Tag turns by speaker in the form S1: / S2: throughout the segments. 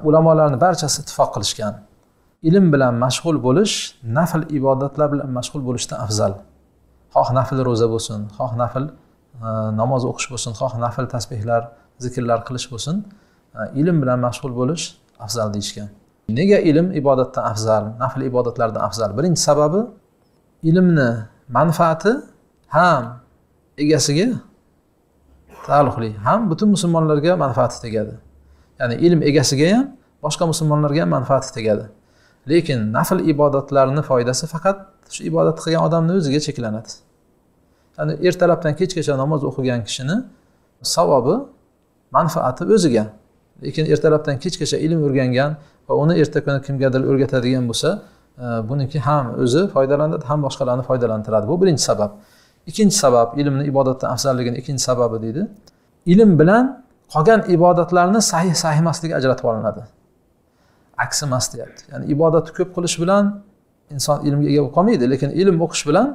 S1: ulamolarning barchasi ittifoq qilishgan. Ilm bilan mashg'ul bo'lish nafl ibodatlar bilan mashg'ul bo'lishdan afzal. Xoh nafl ro'za bo'lsin, xoh nafl namoz o'qish bo'lsin, xoh nafl tasbihlar, zikrlar qilish bo'lsin, ilm bilan mashg'ul bo'lish afzal deyishgan. Nega ilm ibodatdan afzal, nafl ibodatlardan afzal? Birinchi sababi, ilmni manfaati ham egasiga taalluqli, ham butun musulmonlarga manfaati tegadi. Ya'ni ilm egasiga ham, boshqa musulmonlarga ham manfaati tegadi. Lekin nafl ibodatlarning foydasi faqat shu ibodat qilgan odamning o'ziga cheklanadi. Ya'ni ertalabdan kechgacha namoz o'qigan kishini savobi, manfaati o'ziga. Lekin ertalabdan kechgacha ilm o'rgangan va uni erta kuni kimgadir o'rgatadigan bo'lsa, buniki ham o'zi foydalanadi, ham boshqalarni foydalantiradi. Bu birinchi sabab. Ikkinchi sabab, ilmni ibodatdan afzalligining ikkinchi sababi deydi. Ilm bilan qolgan ibodatlarni sahih emasligiga ajratib olinadi. Aksi emas deyapti. Ya'ni ibodatni ko'p qilish bilan inson ilmga ega bo'lib qolmaydi, lekin ilm o'qish bilan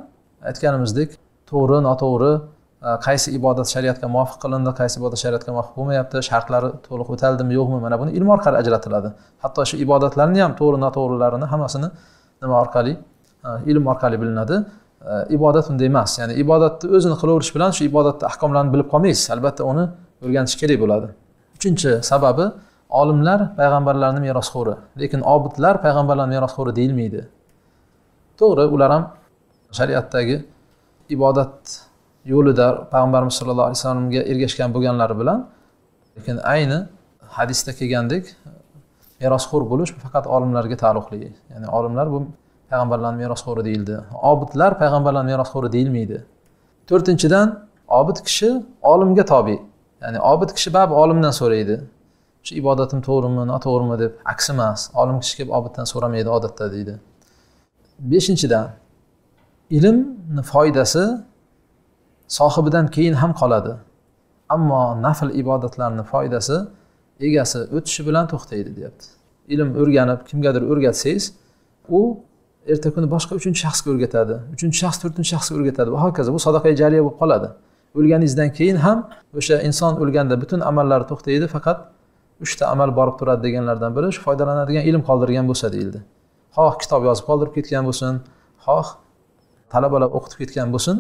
S1: aytganimizdek, to'g'ri, noto'g'ri, qaysi ibodat shariatga muvofiq qilindi, qaysi ibodat shariatga muvofiq bo'lmayapti, shartlari to'liq o'taldimi, yo'qmi, mana buni ilm orqali ajratiladi. Hatto shu ibodatlarni ham to'g'ri, noto'g'rilarini hammasini nima orqali? Ilm orqali bilinadi. Ibodat unday emas. Ya'ni ibodatni o'zini qilaverish bilan shu ibodatning ahkomlarini bilib qolmaysiz. Albatta uni o'rganish kerak bo'ladi. Uchinchi sababi, olimlar payg'ambarlarning merosxo'ri, lekin obidlar payg'ambarlarning merosxo'ri deyilmaydi. To'g'ri, ular ham shariatdagi ibodat yo'lida payg'ambarimiz sollallohu alayhi vasallamga ergashgan bo'lganlari bilan, lekin ayni hadisda kelgandek merosxo'r bo'lish faqat olimlarga taalluqli. Ya'ni olimlar bu payg'ambarlarning merosxo'ri deyildi. Obidlar payg'ambarlarning merosxo'ri deyilmaydi. To'rtinchidan, obid kishi olimga tobi. Ya'ni obid kishi bab olimdan so'raydi. Shu ibodatim to'g'rimi, noto'g'rimi deb, aksi emas. Olim kishi kelib obiddan so'ramaydi odatda deydi. Beshinchidan, ilmni foydasi sohibidan keyin ham qoladi. Ammo nafl ibodatlarning foydasi egasi o'tishi bilan to'xtaydi, deyapti. Ilm o'rganib, kimgadir o'rgatsangiz, u erta kuni boshqa 3-shaxsga o'rgatadi, 3-shaxs 4-shaxsga o'rgatadi va hokazo. Bu sadaqa jariya bo'lib qoladi. O'lganingizdan keyin ham o'sha inson o'lganda butun amallari to'xtaydi, faqat 3 ta amal borib turadi deganlardan biri shu foydalanadigan ilm qoldirgan bo'lsa deyildi. Xoh kitob yozib qoldirib ketgan bo'lsin, xoh talabalar o'qitib ketgan bo'lsin,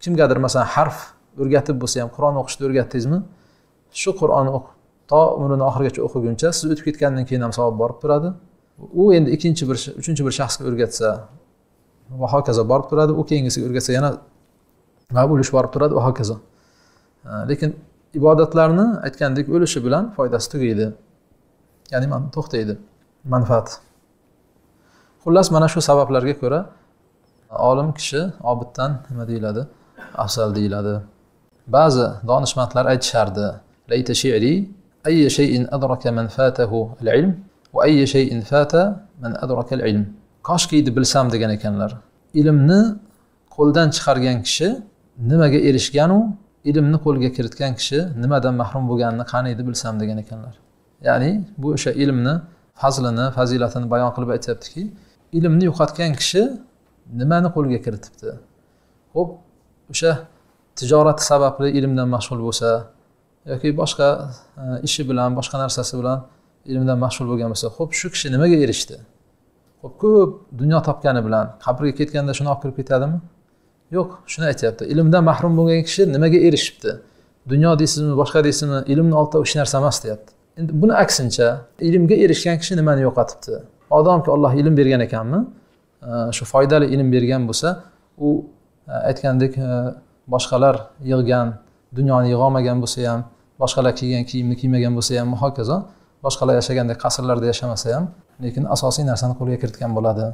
S1: kimgadir masalan harf o'rgatib bo'lsa ham, Qur'on o'qishni o'rgatdingizmi, shu Qur'onni o'qib to umrining oxirigacha o'qiguncha siz o'tib ketgandan keyin ham savob borib turadi. U endi uchinchi bir shaxsga o'rgatsa va hokazo borib turadi, u keyingisiga o'rgatsa yana va ulush borib turadi va hokazo. Lekin ibodatlarni aytgandek o'lishi bilan foydasi tugaydi. Ya'ni to'xtaydi manfaat. Xullas, mana shu sabablarga ko'ra olim kishi obiddan nima deyiladi? Afzal deyiladi. Ba'zi donishmandlar aytishardi: "Layta shi'ri ayyi shay'in adraka man fatahu al-ilm va ayyi shay'in fata man adraka al-ilm." Koshki bilsam degan ekanlar. Ilmni qo'ldan chiqargan kishi nimaga erishgan u, ilmni qo'lga kiritgan kishi nimadan mahrum bo'lganini qaniydi bilsam degan ekanlar. Ya'ni bu o'sha ilmni fazlini, fazilatini bayon qilib aytayaptiki, ilmni yo'qotgan kishi nimani qo'lga kiritibdi? Xo'p, o'sha tijorat sababli ilmdan mashg'ul bo'lsa yoki boshqa ishi bilan, boshqa narsasi bilan ilmdan mashg'ul bo'lgan bo'lsa, xo'p, shu kishi nimaga erishdi? Xo'p, ko'p dunyo topgani bilan qabrga ketganda shuni olib kirib ketadimi? Yo'q, shuni aytayapti. Ilmdan mahrum bo'lgan kishi nimaga erishibdi? Dunyo deysizmi, boshqa deysizmi, ilmni oldida uch narsa emas, deyapti. Endi buni aksincha, ilmga erishgan kishi nimani yo'qotibdi? Odamki Alloh ilm bergan ekanmi, shu foydali ilm bergan bo'lsa, u aytgandek boshqalar yig'gan dunyoni yig'olmagan bo'lsa ham, boshqalar kiygan kiyimni kiymagan bo'lsa ham, hokazo, boshqalar yashagandek qasrlarda yashamasa ham, lekin asosiy narsani qo'lga kiritgan bo'ladi.